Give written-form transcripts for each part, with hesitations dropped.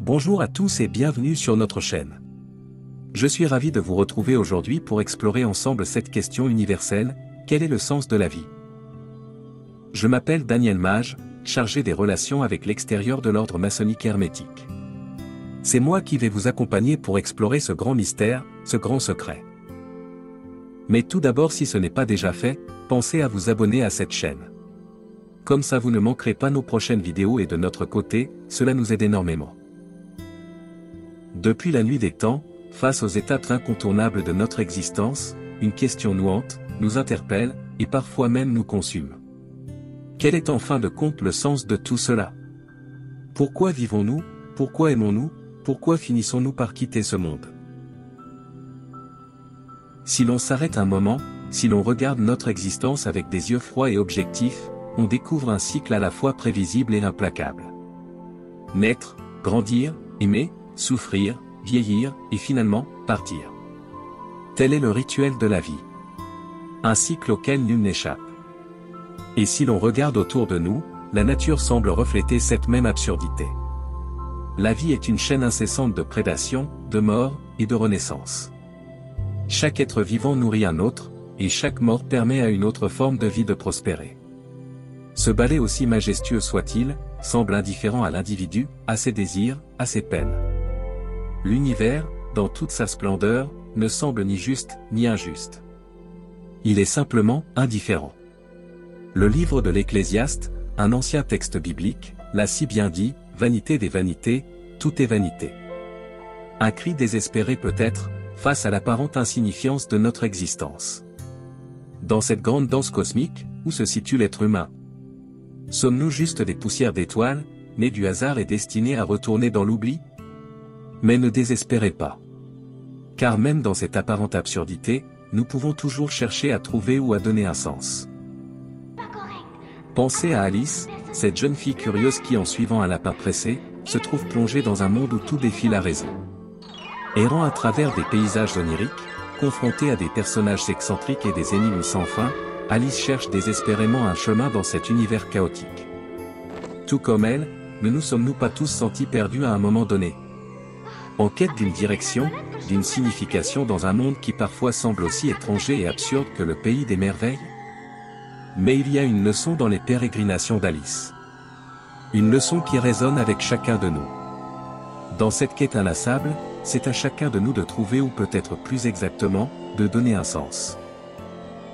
Bonjour à tous et bienvenue sur notre chaîne. Je suis ravi de vous retrouver aujourd'hui pour explorer ensemble cette question universelle, quel est le sens de la vie? Je m'appelle Daniel Mage, chargé des relations avec l'extérieur de l'ordre maçonnique hermétique. C'est moi qui vais vous accompagner pour explorer ce grand mystère, ce grand secret. Mais tout d'abord, si ce n'est pas déjà fait, pensez à vous abonner à cette chaîne. Comme ça vous ne manquerez pas nos prochaines vidéos et de notre côté, cela nous aide énormément. Depuis la nuit des temps, face aux étapes incontournables de notre existence, une question nouante, nous interpelle, et parfois même nous consume. Quel est en fin de compte le sens de tout cela? Pourquoi vivons-nous? Pourquoi aimons-nous? Pourquoi finissons-nous par quitter ce monde? Si l'on s'arrête un moment, si l'on regarde notre existence avec des yeux froids et objectifs, on découvre un cycle à la fois prévisible et implacable. Naître, grandir, aimer, souffrir, vieillir, et finalement, partir. Tel est le rituel de la vie. Un cycle auquel nul n'échappe. Et si l'on regarde autour de nous, la nature semble refléter cette même absurdité. La vie est une chaîne incessante de prédation, de mort, et de renaissance. Chaque être vivant nourrit un autre, et chaque mort permet à une autre forme de vie de prospérer. Ce balai, aussi majestueux soit-il, semble indifférent à l'individu, à ses désirs, à ses peines. L'univers, dans toute sa splendeur, ne semble ni juste, ni injuste. Il est simplement indifférent. Le livre de l'Ecclésiaste, un ancien texte biblique, l'a si bien dit, vanité des vanités, tout est vanité. Un cri désespéré peut-être, face à l'apparente insignifiance de notre existence. Dans cette grande danse cosmique, où se situe l'être humain? Sommes-nous juste des poussières d'étoiles, nées du hasard et destinées à retourner dans l'oubli? Mais ne désespérez pas. Car même dans cette apparente absurdité, nous pouvons toujours chercher à trouver ou à donner un sens. Pensez à Alice, cette jeune fille curieuse qui, en suivant un lapin pressé, se trouve plongée dans un monde où tout défie la raison. Errant à travers des paysages oniriques, confrontée à des personnages excentriques et des énigmes sans fin, Alice cherche désespérément un chemin dans cet univers chaotique. Tout comme elle, ne nous sommes-nous pas tous sentis perdus à un moment donné? En quête d'une direction, d'une signification dans un monde qui parfois semble aussi étranger et absurde que le pays des merveilles? Mais il y a une leçon dans les pérégrinations d'Alice. Une leçon qui résonne avec chacun de nous. Dans cette quête inlassable, c'est à chacun de nous de trouver, ou peut-être plus exactement, de donner un sens.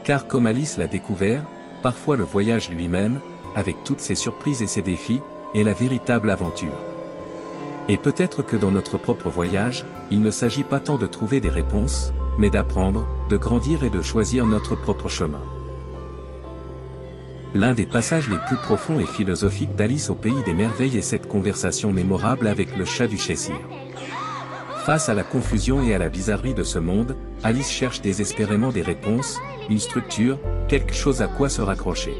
Car comme Alice l'a découvert, parfois le voyage lui-même, avec toutes ses surprises et ses défis, est la véritable aventure. Et peut-être que dans notre propre voyage, il ne s'agit pas tant de trouver des réponses, mais d'apprendre, de grandir et de choisir notre propre chemin. L'un des passages les plus profonds et philosophiques d'Alice au pays des merveilles est cette conversation mémorable avec le chat du Cheshire. Face à la confusion et à la bizarrerie de ce monde, Alice cherche désespérément des réponses, une structure, quelque chose à quoi se raccrocher.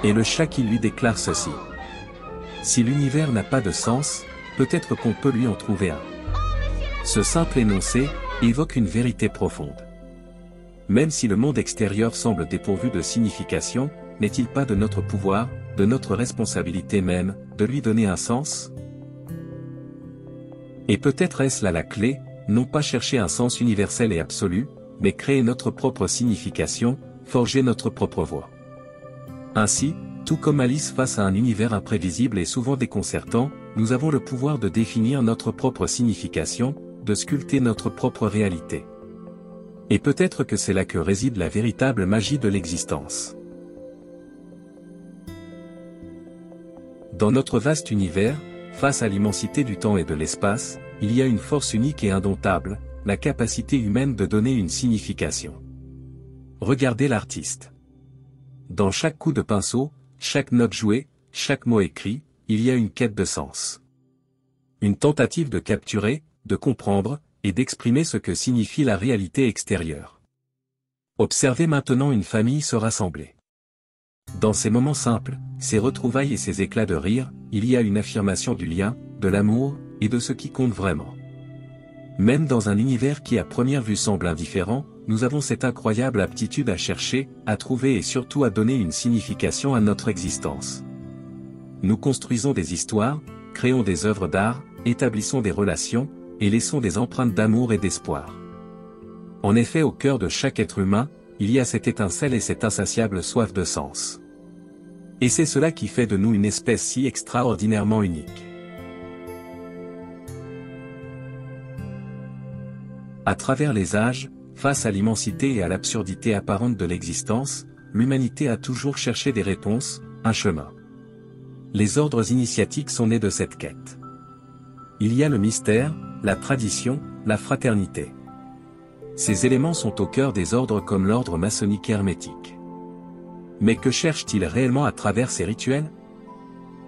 Et le chat qui lui déclare ceci. Si l'univers n'a pas de sens, peut-être qu'on peut lui en trouver un. Ce simple énoncé évoque une vérité profonde. Même si le monde extérieur semble dépourvu de signification, n'est-il pas de notre pouvoir, de notre responsabilité même, de lui donner un sens? Et peut-être est-ce là la clé, non pas chercher un sens universel et absolu, mais créer notre propre signification, forger notre propre voie. Ainsi, tout comme Alice face à un univers imprévisible et souvent déconcertant, nous avons le pouvoir de définir notre propre signification, de sculpter notre propre réalité. Et peut-être que c'est là que réside la véritable magie de l'existence. Dans notre vaste univers, face à l'immensité du temps et de l'espace, il y a une force unique et indomptable, la capacité humaine de donner une signification. Regardez l'artiste. Dans chaque coup de pinceau, chaque note jouée, chaque mot écrit, il y a une quête de sens. Une tentative de capturer, de comprendre, et d'exprimer ce que signifie la réalité extérieure. Observez maintenant une famille se rassembler. Dans ces moments simples, ces retrouvailles et ces éclats de rire, il y a une affirmation du lien, de l'amour, et de ce qui compte vraiment. Même dans un univers qui à première vue semble indifférent, nous avons cette incroyable aptitude à chercher, à trouver et surtout à donner une signification à notre existence. Nous construisons des histoires, créons des œuvres d'art, établissons des relations, et laissons des empreintes d'amour et d'espoir. En effet, au cœur de chaque être humain, il y a cette étincelle et cette insatiable soif de sens. Et c'est cela qui fait de nous une espèce si extraordinairement unique. À travers les âges, face à l'immensité et à l'absurdité apparente de l'existence, l'humanité a toujours cherché des réponses, un chemin. Les ordres initiatiques sont nés de cette quête. Il y a le mystère, la tradition, la fraternité. Ces éléments sont au cœur des ordres comme l'ordre maçonnique hermétique. Mais que cherchent-ils réellement à travers ces rituels?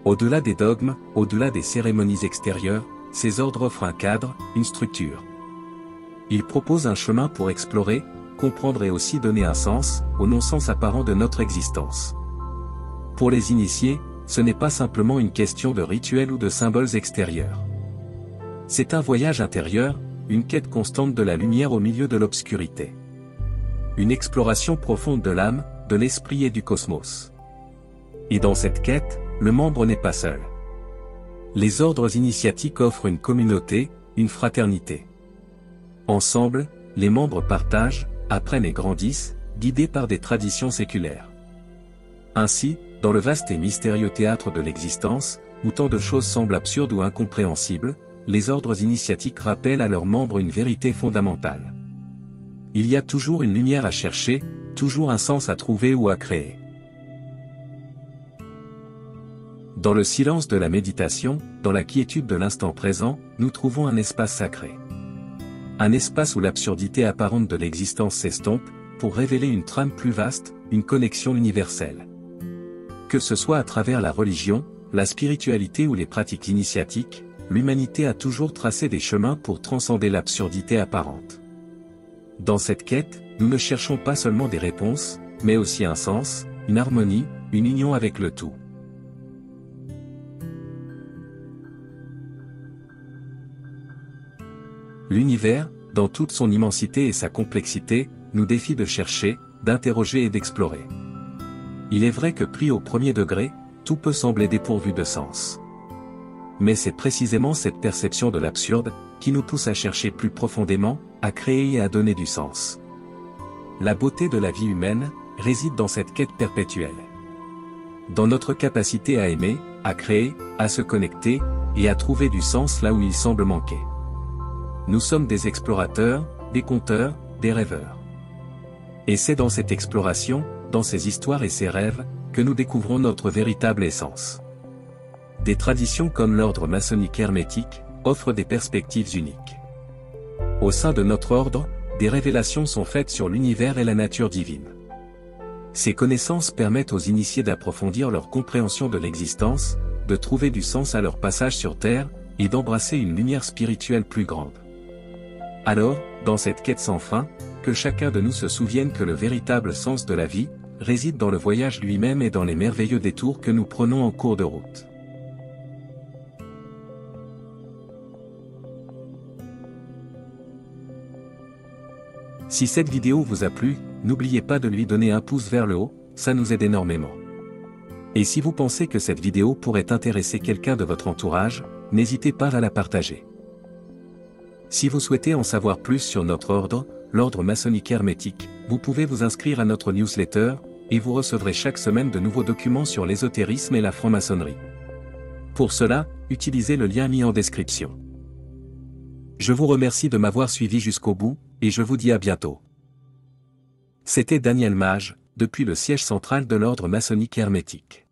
Au-delà des dogmes, au-delà des cérémonies extérieures, ces ordres offrent un cadre, une structure. Ils proposent un chemin pour explorer, comprendre et aussi donner un sens, au non-sens apparent de notre existence. Pour les initiés, ce n'est pas simplement une question de rituels ou de symboles extérieurs. C'est un voyage intérieur, une quête constante de la lumière au milieu de l'obscurité. Une exploration profonde de l'âme, de l'esprit et du cosmos. Et dans cette quête, le membre n'est pas seul. Les ordres initiatiques offrent une communauté, une fraternité. Ensemble, les membres partagent, apprennent et grandissent, guidés par des traditions séculaires. Ainsi, dans le vaste et mystérieux théâtre de l'existence, où tant de choses semblent absurdes ou incompréhensibles, les ordres initiatiques rappellent à leurs membres une vérité fondamentale. Il y a toujours une lumière à chercher, toujours un sens à trouver ou à créer. Dans le silence de la méditation, dans la quiétude de l'instant présent, nous trouvons un espace sacré. Un espace où l'absurdité apparente de l'existence s'estompe, pour révéler une trame plus vaste, une connexion universelle. Que ce soit à travers la religion, la spiritualité ou les pratiques initiatiques, l'humanité a toujours tracé des chemins pour transcender l'absurdité apparente. Dans cette quête, nous ne cherchons pas seulement des réponses, mais aussi un sens, une harmonie, une union avec le tout. L'univers, dans toute son immensité et sa complexité, nous défie de chercher, d'interroger et d'explorer. Il est vrai que pris au premier degré, tout peut sembler dépourvu de sens. Mais c'est précisément cette perception de l'absurde, qui nous pousse à chercher plus profondément, à créer et à donner du sens. La beauté de la vie humaine, réside dans cette quête perpétuelle. Dans notre capacité à aimer, à créer, à se connecter, et à trouver du sens là où il semble manquer. Nous sommes des explorateurs, des conteurs, des rêveurs. Et c'est dans cette exploration, dans ces histoires et ces rêves, que nous découvrons notre véritable essence. Des traditions comme l'ordre maçonnique hermétique, offrent des perspectives uniques. Au sein de notre ordre, des révélations sont faites sur l'univers et la nature divine. Ces connaissances permettent aux initiés d'approfondir leur compréhension de l'existence, de trouver du sens à leur passage sur Terre, et d'embrasser une lumière spirituelle plus grande. Alors, dans cette quête sans fin, que chacun de nous se souvienne que le véritable sens de la vie, réside dans le voyage lui-même et dans les merveilleux détours que nous prenons en cours de route. Si cette vidéo vous a plu, n'oubliez pas de lui donner un pouce vers le haut, ça nous aide énormément. Et si vous pensez que cette vidéo pourrait intéresser quelqu'un de votre entourage, n'hésitez pas à la partager. Si vous souhaitez en savoir plus sur notre ordre, l'ordre maçonnique hermétique, vous pouvez vous inscrire à notre newsletter, et vous recevrez chaque semaine de nouveaux documents sur l'ésotérisme et la franc-maçonnerie. Pour cela, utilisez le lien mis en description. Je vous remercie de m'avoir suivi jusqu'au bout, et je vous dis à bientôt. C'était Daniel Mage, depuis le siège central de l'ordre maçonnique hermétique.